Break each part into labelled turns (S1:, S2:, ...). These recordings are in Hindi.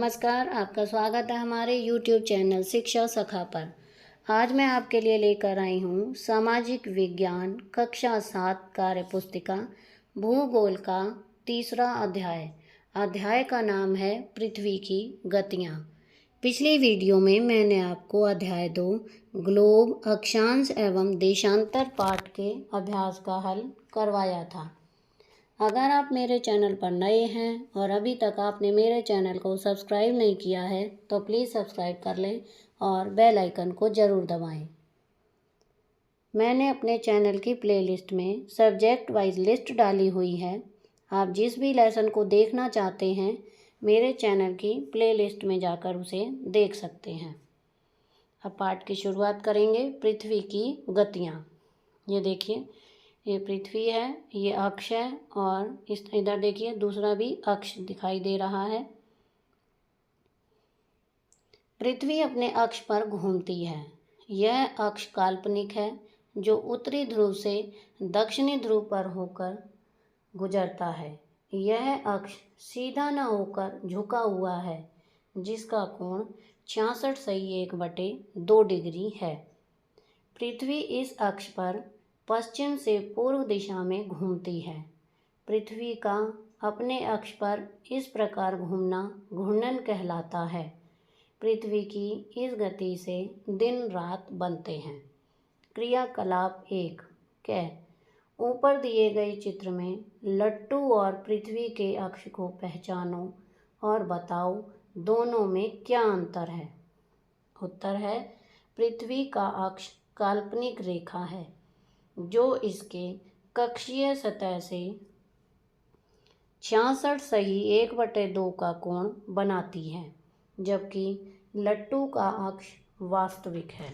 S1: नमस्कार, आपका स्वागत है हमारे YouTube चैनल शिक्षा सखा पर। आज मैं आपके लिए लेकर आई हूँ सामाजिक विज्ञान कक्षा 7 कार्य पुस्तिका भूगोल का तीसरा अध्याय। अध्याय का नाम है पृथ्वी की गतियाँ। पिछली वीडियो में मैंने आपको अध्याय 2 ग्लोब अक्षांश एवं देशांतर पाठ के अभ्यास का हल करवाया था। अगर आप मेरे चैनल पर नए हैं और अभी तक आपने मेरे चैनल को सब्सक्राइब नहीं किया है तो प्लीज़ सब्सक्राइब कर लें और बेल आइकन को ज़रूर दबाएं। मैंने अपने चैनल की प्लेलिस्ट में सब्जेक्ट वाइज लिस्ट डाली हुई है। आप जिस भी लेसन को देखना चाहते हैं मेरे चैनल की प्लेलिस्ट में जाकर उसे देख सकते हैं। अब पाठ की शुरुआत करेंगे। पृथ्वी की गतियाँ। ये देखिए, ये पृथ्वी है, ये अक्ष है और इस इधर देखिए दूसरा भी अक्ष दिखाई दे रहा है। पृथ्वी अपने अक्ष पर घूमती है। यह अक्ष काल्पनिक है जो उत्तरी ध्रुव से दक्षिणी ध्रुव पर होकर गुजरता है। यह अक्ष सीधा न होकर झुका हुआ है जिसका कोण 66.1/2 डिग्री है। पृथ्वी इस अक्ष पर पश्चिम से पूर्व दिशा में घूमती है। पृथ्वी का अपने अक्ष पर इस प्रकार घूमना घूर्णन कहलाता है। पृथ्वी की इस गति से दिन रात बनते हैं। क्रियाकलाप 1 क ऊपर दिए गए चित्र में लट्टू और पृथ्वी के अक्ष को पहचानो और बताओ दोनों में क्या अंतर है। उत्तर है, पृथ्वी का अक्ष काल्पनिक रेखा है जो इसके कक्षीय सतह से 66.1/2 का कोण बनाती है, जबकि लट्टू का अक्ष वास्तविक है।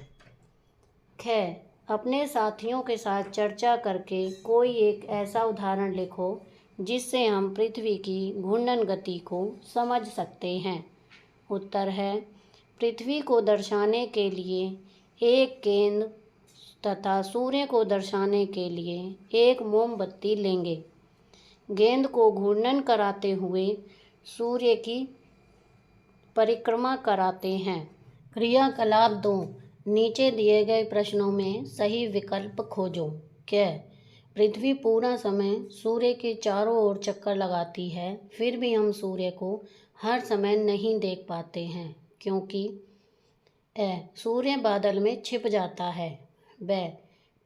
S1: ख अपने साथियों के साथ चर्चा करके कोई एक ऐसा उदाहरण लिखो जिससे हम पृथ्वी की घूर्णन गति को समझ सकते हैं। उत्तर है, पृथ्वी को दर्शाने के लिए एक गेंद तथा सूर्य को दर्शाने के लिए एक मोमबत्ती लेंगे। गेंद को घूर्णन कराते हुए सूर्य की परिक्रमा कराते हैं। क्रियाकलाप 2 नीचे दिए गए प्रश्नों में सही विकल्प खोजो। क पृथ्वी पूरा समय सूर्य के चारों ओर चक्कर लगाती है, फिर भी हम सूर्य को हर समय नहीं देख पाते हैं क्योंकि सूर्य बादल में छिप जाता है। ब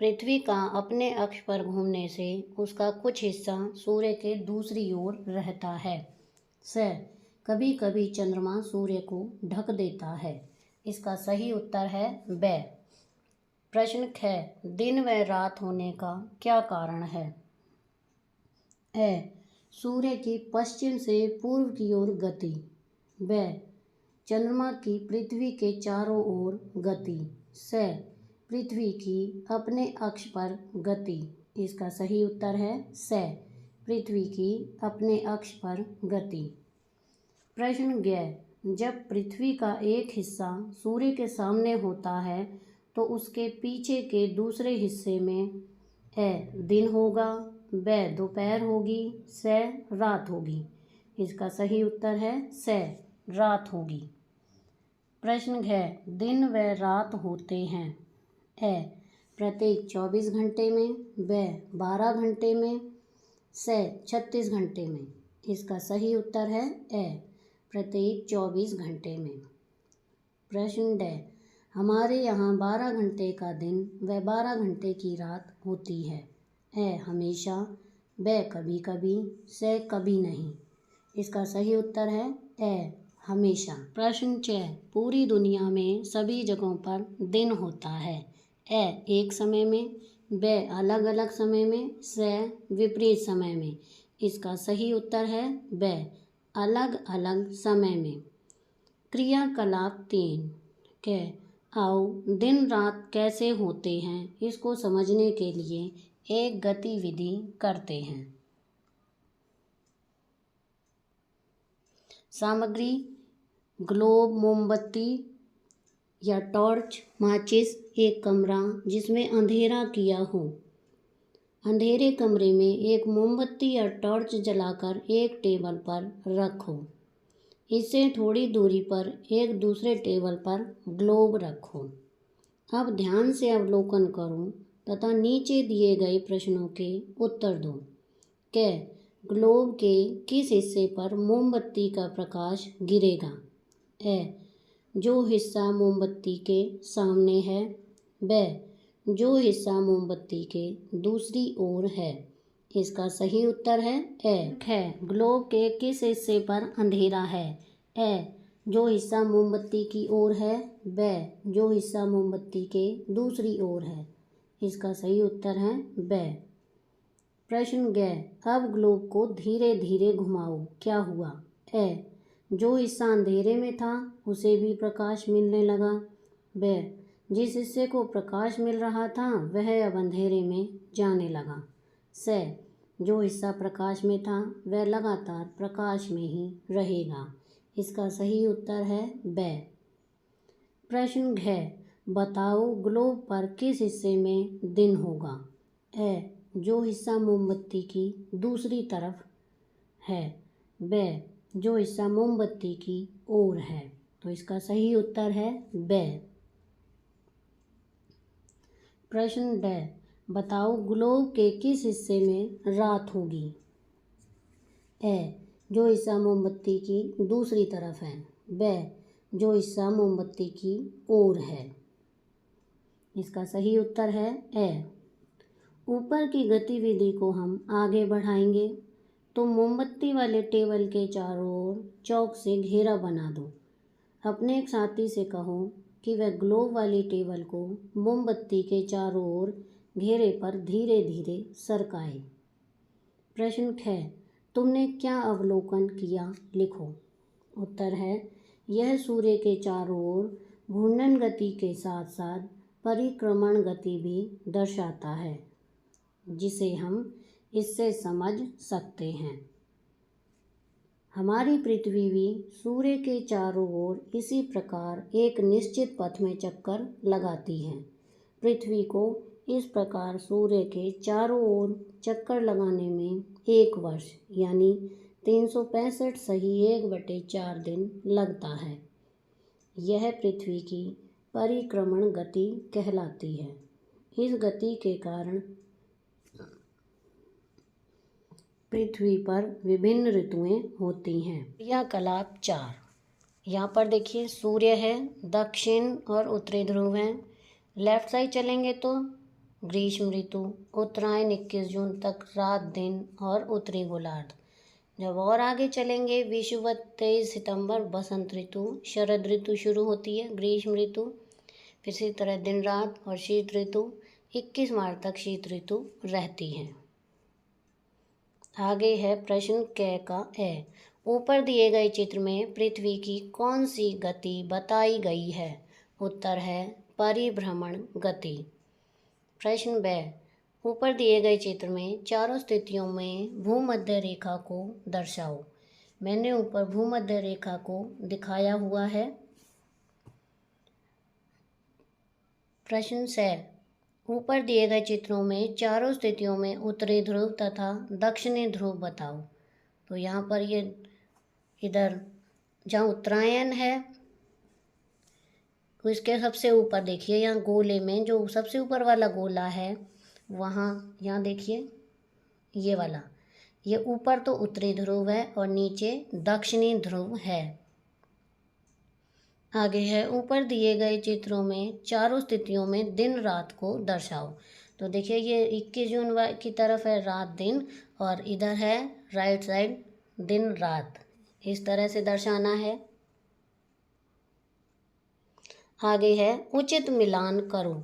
S1: पृथ्वी का अपने अक्ष पर घूमने से उसका कुछ हिस्सा सूर्य के दूसरी ओर रहता है। स कभी कभी चंद्रमा सूर्य को ढक देता है। इसका सही उत्तर है ब। प्रश्न ख दिन व रात होने का क्या कारण है। सूर्य की पश्चिम से पूर्व की ओर गति। ब चंद्रमा की पृथ्वी के चारों ओर गति। स पृथ्वी की अपने अक्ष पर गति। इसका सही उत्तर है स पृथ्वी की अपने अक्ष पर गति। प्रश्न ग जब पृथ्वी का एक हिस्सा सूर्य के सामने होता है तो उसके पीछे के दूसरे हिस्से में दिन होगा, ब दोपहर होगी, स रात होगी। इसका सही उत्तर है स रात होगी। प्रश्न घ दिन व रात होते हैं। प्रत्येक 24 घंटे में, ब 12 घंटे में, स 36 घंटे में। इसका सही उत्तर है प्रत्येक 24 घंटे में। प्रश्न ड हमारे यहाँ 12 घंटे का दिन व 12 घंटे की रात होती है। हमेशा, ब कभी कभी, स कभी नहीं। इसका सही उत्तर है हमेशा। प्रश्न च पूरी दुनिया में सभी जगहों पर दिन होता है। एक समय में, ब अलग अलग समय में, स विपरीत समय में। इसका सही उत्तर है ब अलग अलग समय में। क्रियाकलाप 3 क आओ दिन रात कैसे होते हैं इसको समझने के लिए एक गतिविधि करते हैं। सामग्री ग्लोब, मोमबत्ती या टॉर्च, माचिस, एक कमरा जिसमें अंधेरा किया हो। अंधेरे कमरे में एक मोमबत्ती या टॉर्च जलाकर एक टेबल पर रखो। इससे थोड़ी दूरी पर एक दूसरे टेबल पर ग्लोब रखो। अब ध्यान से अवलोकन करो तथा नीचे दिए गए प्रश्नों के उत्तर दो। क. ग्लोब के किस हिस्से पर मोमबत्ती का प्रकाश गिरेगा? ए. जो हिस्सा मोमबत्ती के सामने है। ब. जो हिस्सा मोमबत्ती के दूसरी ओर है। इसका सही उत्तर है ए. ख. ग्लोब के किस हिस्से पर अंधेरा है? ए. जो हिस्सा मोमबत्ती की ओर है। ब. जो हिस्सा मोमबत्ती के दूसरी ओर है। इसका सही उत्तर है ब. प्रश्न ग. अब ग्लोब को धीरे धीरे घुमाओ, क्या हुआ? ए. जो हिस्सा अंधेरे में था उसे भी प्रकाश मिलने लगा। ब. जिस हिस्से को प्रकाश मिल रहा था वह अब अंधेरे में जाने लगा। स. जो हिस्सा प्रकाश में था वह लगातार प्रकाश में ही रहेगा। इसका सही उत्तर है ब. प्रश्न घ. बताओ ग्लोब पर किस हिस्से में दिन होगा? ए. जो हिस्सा मोमबत्ती की दूसरी तरफ है। ब. जो हिस्सा मोमबत्ती की ओर है। तो इसका सही उत्तर है ब. प्रश्न ड. बताओ ग्लोब के किस हिस्से में रात होगी? ए. जो हिस्सा मोमबत्ती की दूसरी तरफ है। ब. जो हिस्सा मोमबत्ती की ओर है। इसका सही उत्तर है ए. ऊपर की गतिविधि को हम आगे बढ़ाएंगे तो मोमबत्ती वाले टेबल के चारों ओर चौक से घेरा बना दो। अपने एक साथी से कहो कि वह ग्लोब वाली टेबल को मोमबत्ती के चारों ओर घेरे पर धीरे धीरे सरकाए। प्रश्न ख. तुमने क्या अवलोकन किया? लिखो। उत्तर है यह सूर्य के चारों ओर घूर्णन गति के साथ साथ परिक्रमण गति भी दर्शाता है, जिसे हम इससे समझ सकते हैं। हमारी पृथ्वी भी सूर्य के चारों ओर इसी प्रकार एक निश्चित पथ में चक्कर लगाती है। पृथ्वी को इस प्रकार सूर्य के चारों ओर चक्कर लगाने में 1 वर्ष यानी 365 सही 1/4 दिन लगता है। यह पृथ्वी की परिक्रमण गति कहलाती है। इस गति के कारण पृथ्वी पर विभिन्न ऋतुएं होती हैं। क्रियाकलाप 4। यहाँ पर देखिए सूर्य है, दक्षिण और उत्तरी ध्रुव हैं। लेफ्ट साइड चलेंगे तो ग्रीष्म ऋतु, उत्तरायण 21 जून तक रात दिन और उत्तरी गोलार्ध। जब और आगे चलेंगे विषुवत 23 सितंबर बसंत ऋतु, शरद ऋतु शुरू होती है, ग्रीष्म ऋतु, फिर इसी तरह दिन रात और शीत ऋतु 21 मार्च तक शीत ऋतु रहती है। आगे है प्रश्न क का ए। ऊपर दिए गए चित्र में पृथ्वी की कौन सी गति बताई गई है? उत्तर है परिभ्रमण गति। प्रश्न ब। ऊपर दिए गए चित्र में चारों स्थितियों में भूमध्य रेखा को दर्शाओ। मैंने ऊपर भूमध्य रेखा को दिखाया हुआ है। प्रश्न स। ऊपर दिए गए चित्रों में चारों स्थितियों में उत्तरी ध्रुव तथा दक्षिणी ध्रुव बताओ। तो यहाँ पर ये इधर जहाँ उत्तरायण है उसके सबसे ऊपर देखिए, यहाँ गोले में जो सबसे ऊपर वाला गोला है वहाँ यहाँ देखिए ये वाला, ये ऊपर तो उत्तरी ध्रुव है और नीचे दक्षिणी ध्रुव है। आगे है ऊपर दिए गए चित्रों में चारों स्थितियों में दिन रात को दर्शाओ। तो देखिए ये 21 जून की तरफ है रात दिन और इधर है राइट साइड दिन रात, इस तरह से दर्शाना है। आगे है उचित मिलान करो।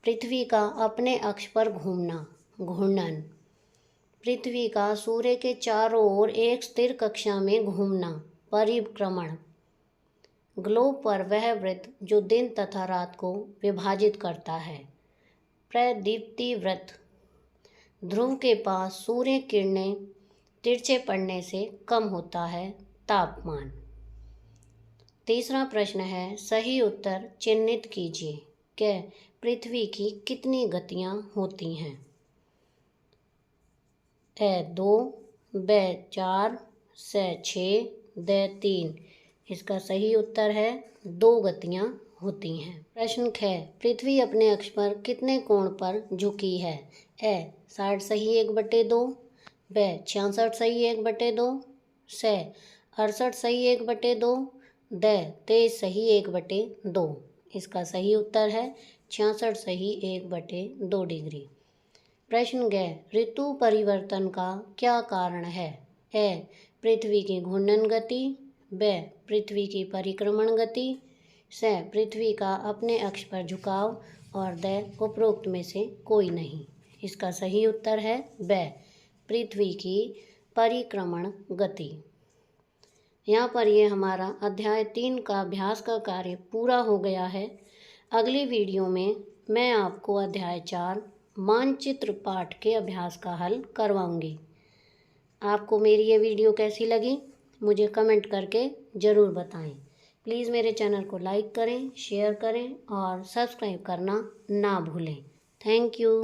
S1: पृथ्वी का अपने अक्ष पर घूमना, घूर्णन। पृथ्वी का सूर्य के चारों ओर एक स्थिर कक्षा में घूमना, परिक्रमण। ग्लोब पर वह वृत्त जो दिन तथा रात को विभाजित करता है, प्रदीप्ति वृत्त। ध्रुव के पास सूर्य किरणें तिरछे पड़ने से कम होता है तापमान। तीसरा प्रश्न है सही उत्तर चिन्हित कीजिए। क। पृथ्वी की कितनी गतियाँ होती हैं? ए 2, ब 4, स 6, द 3। इसका सही उत्तर है 2 गतियां होती हैं। प्रश्न 6, पृथ्वी अपने अक्ष पर कितने कोण पर झुकी है? ए 60 सही 1/2, ब 66 सही 1/2, स 68 सही 1/2, द 23 सही 1/2। इसका सही उत्तर है 66 सही 1/2 डिग्री। प्रश्न 6, ऋतु परिवर्तन का क्या कारण है? ए पृथ्वी की घूर्णन गति, ब पृथ्वी की परिक्रमण गति, स पृथ्वी का अपने अक्ष पर झुकाव और द उपरोक्त में से कोई नहीं। इसका सही उत्तर है ब पृथ्वी की परिक्रमण गति। यहाँ पर ये हमारा अध्याय 3 का अभ्यास का कार्य पूरा हो गया है। अगली वीडियो में मैं आपको अध्याय 4 मानचित्र पाठ के अभ्यास का हल करवाऊंगी। आपको मेरी ये वीडियो कैसी लगी मुझे कमेंट करके ज़रूर बताएं। प्लीज़ मेरे चैनल को लाइक करें, शेयर करें और सब्सक्राइब करना ना भूलें। Thank you.